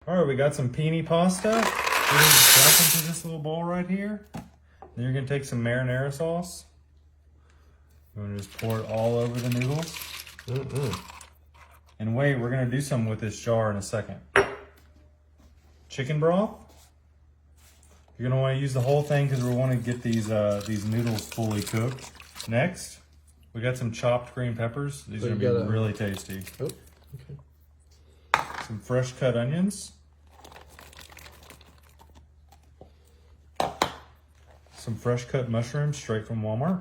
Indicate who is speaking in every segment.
Speaker 1: All right, we got some penne pasta. We're gonna drop into this little bowl right here. Then you're gonna take some marinara sauce. We're gonna just pour it all over the noodles. And wait, we're gonna do something with this jar in a second. Chicken broth. You're gonna want to use the whole thing because we want to get these noodles fully cooked. Next, we got some chopped green peppers. These are gonna be really tasty.
Speaker 2: Oh, okay.
Speaker 1: Some fresh cut onions. Some fresh cut mushrooms straight from Walmart.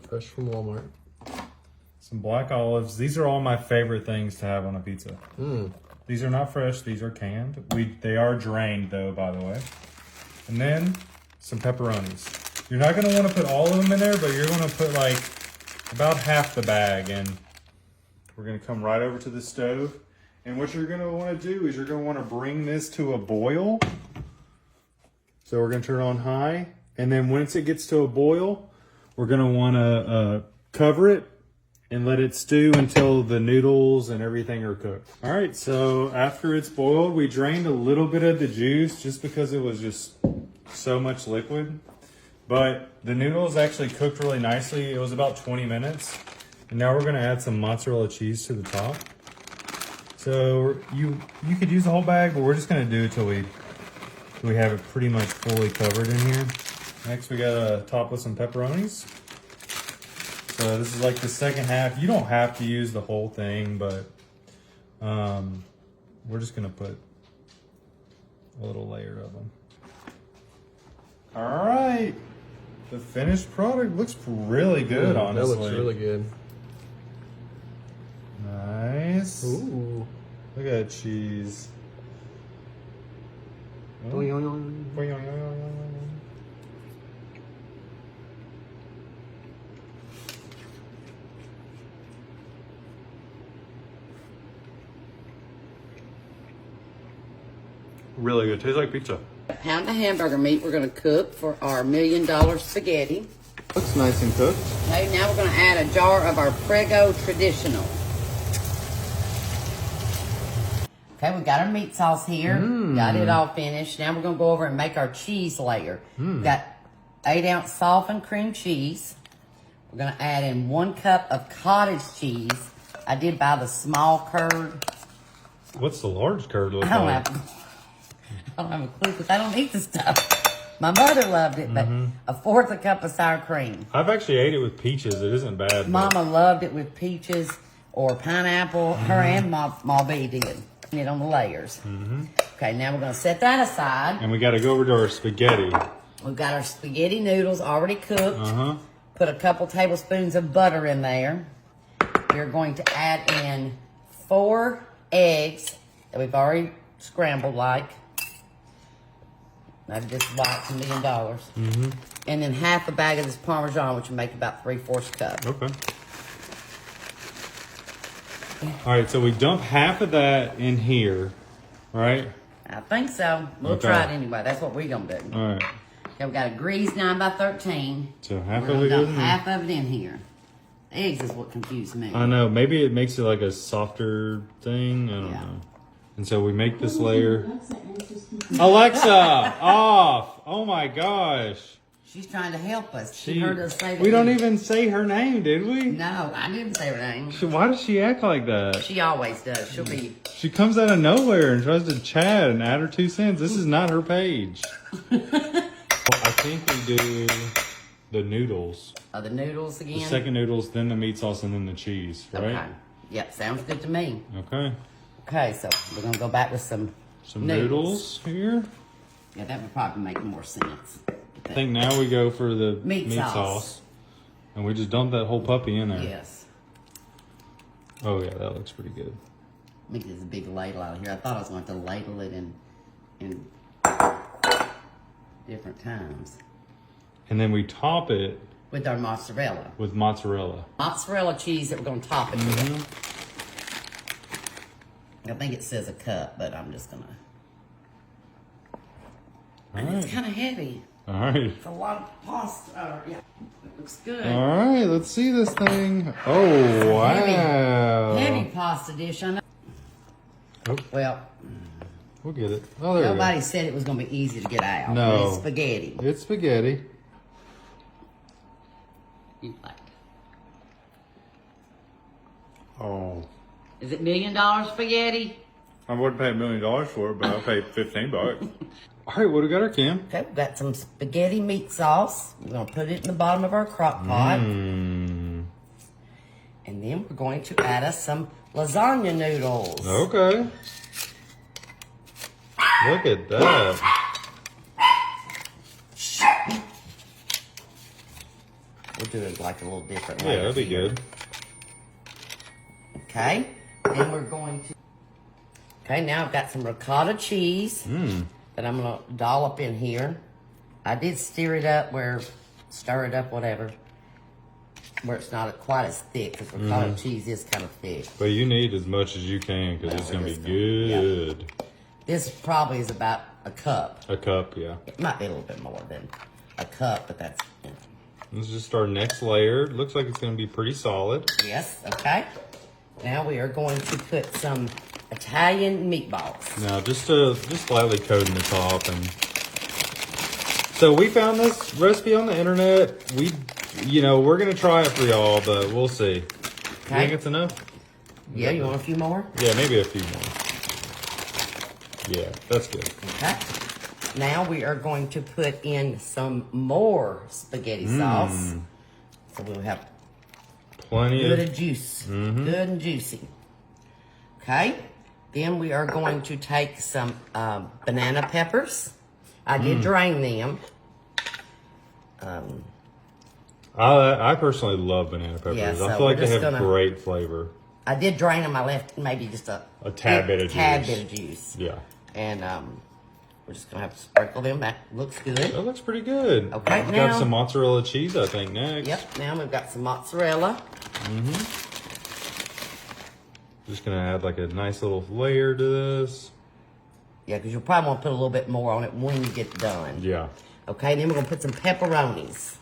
Speaker 2: Fresh from Walmart.
Speaker 1: Some black olives. These are all my favorite things to have on a pizza. These are not fresh, these are canned. They are drained though, by the way. And then some pepperonis. You're not gonna wanna put all of them in there, but you're gonna put like about half the bag in. We're gonna come right over to the stove. And what you're gonna wanna do is you're gonna wanna bring this to a boil. So we're gonna turn it on high. And then once it gets to a boil, we're gonna wanna cover it and let it stew until the noodles and everything are cooked. All right, so after it's boiled, we drained a little bit of the juice just because it was just so much liquid. But the noodles actually cooked really nicely. It was about 20 minutes. And now we're gonna add some mozzarella cheese to the top. So you could use the whole bag, but we're just gonna do it till we have it pretty much fully covered in here. Next, we gotta top with some pepperonis. So this is like the second half. You don't have to use the whole thing, but we're just gonna put a little layer of them. All right, the finished product looks really good, honestly.
Speaker 2: That looks really good.
Speaker 1: Nice.
Speaker 2: Ooh.
Speaker 1: Look at that cheese. Oh. Really good. Tastes like pizza.
Speaker 3: A pound of hamburger meat we're going to cook for our $1 million spaghetti.
Speaker 1: Looks nice and cooked.
Speaker 3: Okay, now we're going to add a jar of our Prego Traditional. Okay, we got our meat sauce here. Got it all finished. Now we're going to go over and make our cheese layer. We've got 8-ounce softened cream cheese. We're going to add in 1 cup of cottage cheese. I did buy the small curd.
Speaker 1: What's the large curd look
Speaker 3: I
Speaker 1: like?
Speaker 3: don't have a clue because I don't eat the stuff. My mother loved it, but 1/4 cup of sour cream.
Speaker 1: I've actually ate it with peaches. It isn't bad.
Speaker 3: Mama loved it with peaches or pineapple. Her and Ma B did. It on the layers. Okay, now we're going to set that aside.
Speaker 1: And we got to go over to our spaghetti.
Speaker 3: We've got our spaghetti noodles already cooked. Put a couple tablespoons of butter in there. We're going to add in 4 eggs that we've already scrambled like. I've just whites $1 million. And then half a bag of this Parmesan, which will make about 3/4 cup.
Speaker 1: Okay. All right, so we dump half of that in here, right?
Speaker 3: I think so. We'll try it anyway. That's what we're going to do.
Speaker 1: All right.
Speaker 3: Okay, we got a greased 9x13.
Speaker 1: So half
Speaker 3: We're
Speaker 1: of
Speaker 3: gonna
Speaker 1: it goes
Speaker 3: dump
Speaker 1: in here.
Speaker 3: half of it in here. Eggs is what confused me.
Speaker 1: I know. Maybe it makes it like a softer thing. I don't know. And so we make this layer. Alexa, off! Oh my gosh.
Speaker 3: She's trying to help us. She heard us say that.
Speaker 1: We don't even say her name, did we?
Speaker 3: No, I didn't say her name.
Speaker 1: Why does she act like that?
Speaker 3: She always does. She'll be...
Speaker 1: She comes out of nowhere and tries to chat and add her 2 cents. This is not her page. I think we do the noodles.
Speaker 3: The noodles again?
Speaker 1: The second noodles, then the meat sauce, and then the cheese, right?
Speaker 3: Okay. Yep, sounds good to me.
Speaker 1: Okay.
Speaker 3: Okay, so we're going to go back with some
Speaker 1: noodles here.
Speaker 3: Yeah, that would probably make more sense.
Speaker 1: I think now we go for the
Speaker 3: meat sauce.
Speaker 1: And we just dump that whole puppy in there.
Speaker 3: Yes.
Speaker 1: Oh, yeah, that looks pretty good.
Speaker 3: Look at this big ladle out here. I thought I was going to ladle it in different times.
Speaker 1: And then we top it
Speaker 3: with our mozzarella.
Speaker 1: With mozzarella.
Speaker 3: Mozzarella cheese that we're going to top it with. I think it says a cup, but I'm just going to... And it's kind of heavy.
Speaker 1: All right.
Speaker 3: It's a lot of pasta. Yeah, it looks good.
Speaker 1: All right, let's see this thing. Oh, wow.
Speaker 3: Heavy pasta dish, I know.
Speaker 2: Oh,
Speaker 3: Well,
Speaker 2: we'll get it. Oh, there
Speaker 3: nobody said it was going to be easy to get out.
Speaker 2: No.
Speaker 3: It's spaghetti.
Speaker 2: It's spaghetti.
Speaker 3: You like it.
Speaker 1: Oh.
Speaker 3: Is it $1 million spaghetti?
Speaker 1: I wouldn't pay $1 million for it, but I'll pay $15.
Speaker 2: All right, what do we got our Kim?
Speaker 3: Okay, we've got some spaghetti meat sauce. We're going to put it in the bottom of our crock pot. And then we're going to add us some lasagna noodles.
Speaker 2: Okay. Look at that.
Speaker 3: We'll do it like a little different
Speaker 2: Yeah,
Speaker 3: way.
Speaker 2: that'd be good.
Speaker 3: Okay, then we're going to... Okay, now I've got some ricotta cheese that I'm going to dollop in here. I did stir it up, whatever, where it's not quite as thick, because ricotta cheese is kind of thick.
Speaker 2: But you need as much as you can because it's going to be good.
Speaker 3: This probably is about a cup.
Speaker 2: A cup, yeah.
Speaker 3: It might be a little bit more than a cup, but that's...
Speaker 2: This is just our next layer. Looks like it's going to be pretty solid.
Speaker 3: Yes, okay. Now we are going to put some Italian meatballs.
Speaker 2: Now, just lightly coating the top. And so we found this recipe on the internet. We're going to try it for y'all, but we'll see.
Speaker 3: Okay.
Speaker 2: You think it's enough?
Speaker 3: Yeah, you want a few more?
Speaker 2: Yeah, maybe a few more. Yeah, that's good.
Speaker 3: Okay. Now we are going to put in some more spaghetti sauce. So we'll have
Speaker 2: Plenty
Speaker 3: good
Speaker 2: of...
Speaker 3: and juice. Good and juicy. Okay. Then we are going to take some banana peppers. I did drain them.
Speaker 2: I personally love banana peppers.
Speaker 3: Yeah, so
Speaker 2: I feel like
Speaker 3: we're
Speaker 2: they
Speaker 3: just
Speaker 2: have
Speaker 3: gonna-
Speaker 2: great flavor.
Speaker 3: I did drain them. I left maybe just a
Speaker 2: tad bit of
Speaker 3: juice.
Speaker 2: Yeah.
Speaker 3: And we're just going to have to sprinkle them. That looks good.
Speaker 2: That looks pretty good.
Speaker 3: Okay,
Speaker 2: We've
Speaker 3: now-
Speaker 2: got some mozzarella cheese, I think, next.
Speaker 3: Yep, now we've got some mozzarella.
Speaker 2: Just going to add like a nice little layer to this.
Speaker 3: Yeah, because you'll probably want to put a little bit more on it when you get done.
Speaker 2: Yeah.
Speaker 3: Okay, then we're going to put some pepperonis.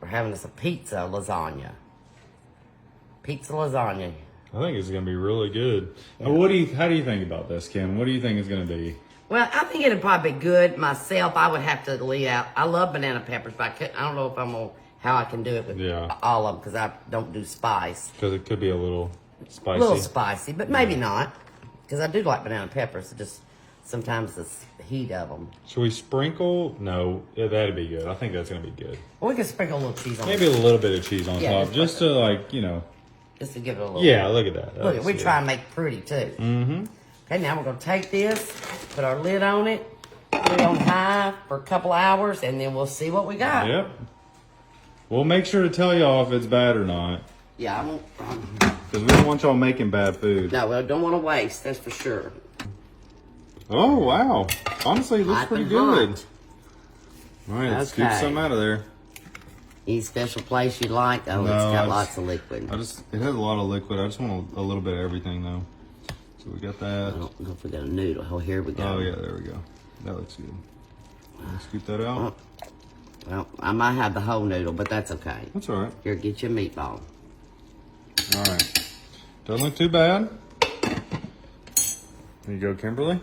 Speaker 3: We're having us a pizza lasagna. Pizza lasagna.
Speaker 2: I think it's going to be really good.
Speaker 3: Yeah.
Speaker 1: How do you think about this, Kim? What do you think it's going to be?
Speaker 3: Well, I think it'd probably be good. Myself, I would have to leave out. I love banana peppers, but I don't know if how I can do it with all of them, because I don't do spice.
Speaker 2: Because it could be a little spicy.
Speaker 3: A little spicy, but maybe not. Because I do like banana peppers. Just sometimes the heat of them.
Speaker 2: Should we sprinkle? No, that'd be good. I think that's going to be good.
Speaker 3: Well, we can sprinkle a little cheese on
Speaker 2: Maybe
Speaker 3: it.
Speaker 2: a little bit of cheese on
Speaker 3: Yeah,
Speaker 2: top, just to
Speaker 3: Just to give it a little.
Speaker 2: Yeah, look at that.
Speaker 3: Look, we
Speaker 2: That's
Speaker 3: try
Speaker 2: good.
Speaker 3: and make it pretty too. Okay, now we're going to take this, put our lid on it, put it on high for a couple hours, and then we'll see what we got.
Speaker 1: Yep. We'll make sure to tell y'all if it's bad or not.
Speaker 3: Yeah, I won't.
Speaker 1: Because we don't want y'all making bad food.
Speaker 3: No, I don't want to waste, that's for sure.
Speaker 1: Oh, wow. Honestly, it looks
Speaker 3: Hot
Speaker 1: pretty
Speaker 3: and
Speaker 1: good.
Speaker 3: hot.
Speaker 1: All right, let's scoop
Speaker 3: Okay.
Speaker 1: some out of there.
Speaker 3: Any special place you like? Oh,
Speaker 1: No,
Speaker 3: it's got
Speaker 1: I
Speaker 3: lots
Speaker 1: just-
Speaker 3: of liquid.
Speaker 1: It has a lot of liquid. I just want a little bit of everything, though. So we got
Speaker 3: I
Speaker 1: that.
Speaker 3: don't know if we got a noodle. Oh, here we go.
Speaker 1: Oh, yeah, there we go. That looks good. Let's scoop that out.
Speaker 3: Well, I might have the whole noodle, but that's okay.
Speaker 1: That's all right.
Speaker 3: Here, get your meatball.
Speaker 1: All right. Doesn't look too bad. There you go, Kimberly.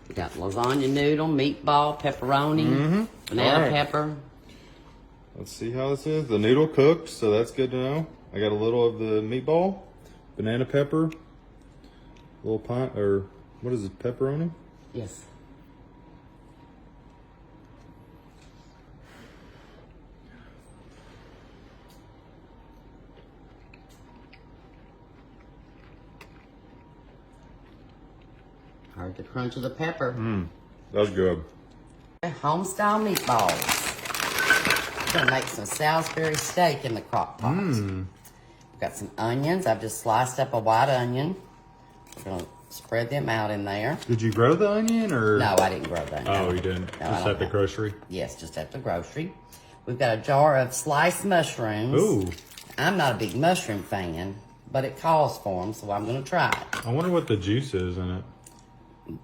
Speaker 3: We got lasagna noodle, meatball, pepperoni, banana
Speaker 1: All right.
Speaker 3: pepper.
Speaker 1: Let's see how this is. The noodle cooked, so that's good to know. I got a little of the meatball, banana pepper, a little pint, or what is it, pepperoni?
Speaker 3: Yes. Heard the crunch of the pepper.
Speaker 1: That was good.
Speaker 3: Home style meatballs. Gonna make some Salisbury steak in the crock pot. We've got some onions. I've just sliced up a white onion. We're gonna spread them out in there.
Speaker 2: Did you grow the onion or?
Speaker 3: No, I didn't grow that.
Speaker 2: Oh, you didn't?
Speaker 3: No, I
Speaker 2: Just
Speaker 3: don't
Speaker 2: at the
Speaker 3: have-
Speaker 2: grocery?
Speaker 3: Yes, just at the grocery. We've got a jar of sliced mushrooms.
Speaker 2: Ooh.
Speaker 3: I'm not a big mushroom fan, but it calls for them, so I'm gonna try it.
Speaker 2: I wonder what the juice is in it.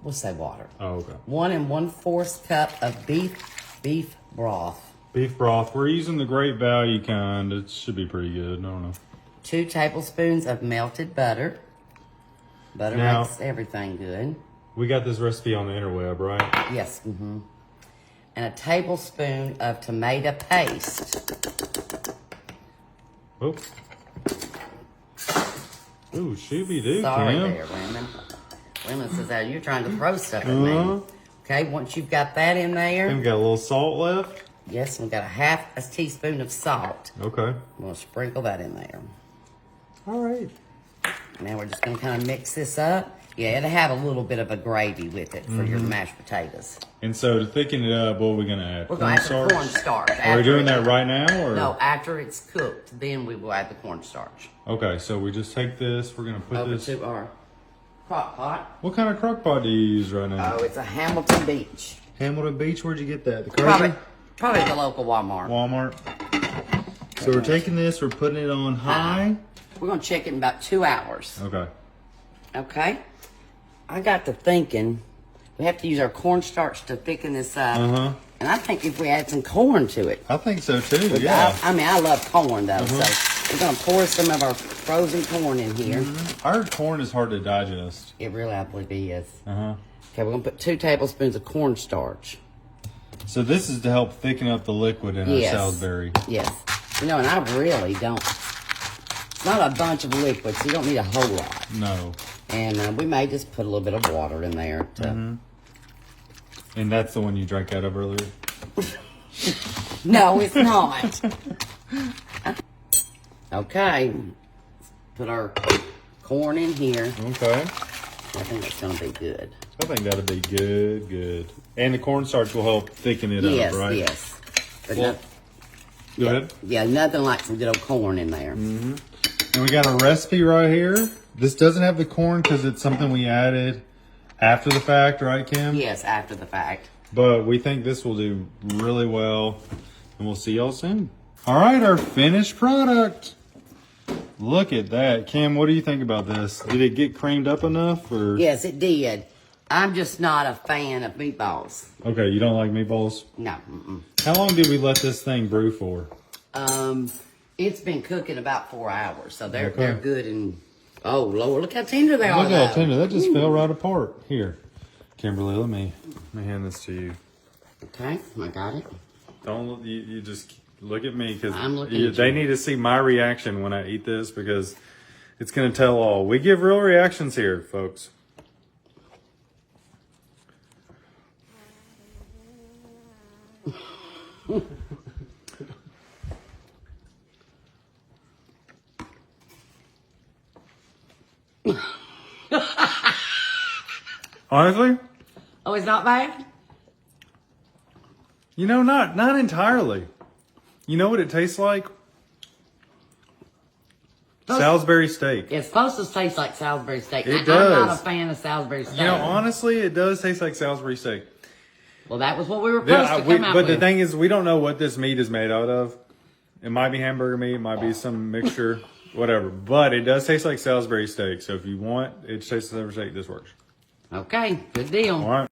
Speaker 3: We'll say water.
Speaker 2: Oh, okay.
Speaker 3: 1 1/4 cup of beef broth.
Speaker 2: Beef broth. We're using the great value kind. It should be pretty good. I don't know.
Speaker 3: 2 tablespoons of melted butter. Butter
Speaker 2: Now-
Speaker 3: makes everything good.
Speaker 2: We got this recipe on the interweb, right?
Speaker 3: Yes. And a tablespoon of tomato paste.
Speaker 2: Oh. Ooh, shooby-doo,
Speaker 3: Sorry
Speaker 2: Kim.
Speaker 3: there, women. Women says that you're trying to throw stuff at me. Okay, once you've got that in there,
Speaker 2: And we got a little salt left.
Speaker 3: yes, we've got a half a teaspoon of salt.
Speaker 2: Okay.
Speaker 3: We'll sprinkle that in there.
Speaker 2: All right.
Speaker 3: Now we're just gonna kind of mix this up. Yeah, it'll have a little bit of a gravy with it for your mashed potatoes.
Speaker 2: And so to thicken it up, what are we going to add?
Speaker 3: We're gonna add the cornstarch.
Speaker 2: Are we doing that right now? Or?
Speaker 3: No, after it's cooked, then we will add the cornstarch.
Speaker 2: Okay, so we just take this. We're going to put
Speaker 3: Over
Speaker 2: this.
Speaker 3: to our crock pot.
Speaker 2: What kind of crock pot do you use right now?
Speaker 3: Oh, it's a Hamilton Beach.
Speaker 2: Hamilton Beach. Where'd you get that? The Kroger?
Speaker 3: Probably the local Walmart.
Speaker 2: Walmart. So we're taking this. We're putting it on high.
Speaker 3: We're gonna check it in about 2 hours.
Speaker 2: Okay.
Speaker 3: Okay. I got to thinking, we have to use our cornstarch to thicken this up. And I think if we add some corn to it.
Speaker 2: I think so too. Yeah.
Speaker 3: I mean, I love corn though, so we're gonna pour some of our frozen corn in here.
Speaker 2: Our corn is hard to digest.
Speaker 3: It really, I believe, is.
Speaker 2: Uh-huh.
Speaker 3: Okay, we're gonna put 2 tablespoons of cornstarch.
Speaker 2: So this is to help thicken up the liquid in our
Speaker 3: Yes.
Speaker 2: Salisbury.
Speaker 3: Yes. You know, and I really don't. It's not a bunch of liquid, so you don't need a whole lot.
Speaker 2: No.
Speaker 3: And we may just put a little bit of water in there to.
Speaker 2: And that's the one you drank out of earlier?
Speaker 3: No, it's not. Okay. Put our corn in here.
Speaker 2: Okay.
Speaker 3: I think that's gonna be good.
Speaker 2: I think that'll be good, good. And the cornstarch will help thicken it
Speaker 3: Yes,
Speaker 2: up, right?
Speaker 3: yes. But
Speaker 2: Well, Go ahead.
Speaker 3: yeah, nothing like some good old corn in there.
Speaker 2: And we got a recipe right here. This doesn't have the corn because it's something we added after the fact, right, Kim?
Speaker 3: Yes, after the fact.
Speaker 2: But we think this will do really well. And we'll see y'all soon. All right, our finished product. Look at that. Kim, what do you think about this? Did it get creamed up enough? Or?
Speaker 3: Yes, it did. I'm just not a fan of meatballs.
Speaker 2: Okay, you don't like meatballs?
Speaker 3: No.
Speaker 2: How long did we let this thing brew for?
Speaker 3: It's been cooking about 4 hours, so they're
Speaker 2: Okay.
Speaker 3: good and oh Lord, look how tender they are.
Speaker 2: Look how
Speaker 3: though.
Speaker 2: tender. That just fell right apart. Here, Kimberly, let me hand this to you.
Speaker 3: Okay, I got it.
Speaker 2: Don't look, you just look at me because
Speaker 3: I'm looking at
Speaker 2: they
Speaker 3: you.
Speaker 2: need to see my reaction when I eat this because it's going to tell all. We give real reactions here, folks. Honestly,
Speaker 3: Oh, it's not bad?
Speaker 2: you know, not entirely. You know what it tastes like? Salisbury steak.
Speaker 3: It's supposed to taste like Salisbury steak.
Speaker 2: It
Speaker 3: I'm
Speaker 2: does.
Speaker 3: not a fan of Salisbury steak.
Speaker 2: You know, honestly, it does taste like Salisbury steak.
Speaker 3: Well, that was what we were supposed to come out
Speaker 2: But
Speaker 3: with.
Speaker 2: the thing is, we don't know what this meat is made out of. It might be hamburger meat, it might be some mixture, whatever. But it does taste like Salisbury steak. So if you want it to taste like Salisbury steak, this works.
Speaker 3: Okay, good deal.
Speaker 2: All right.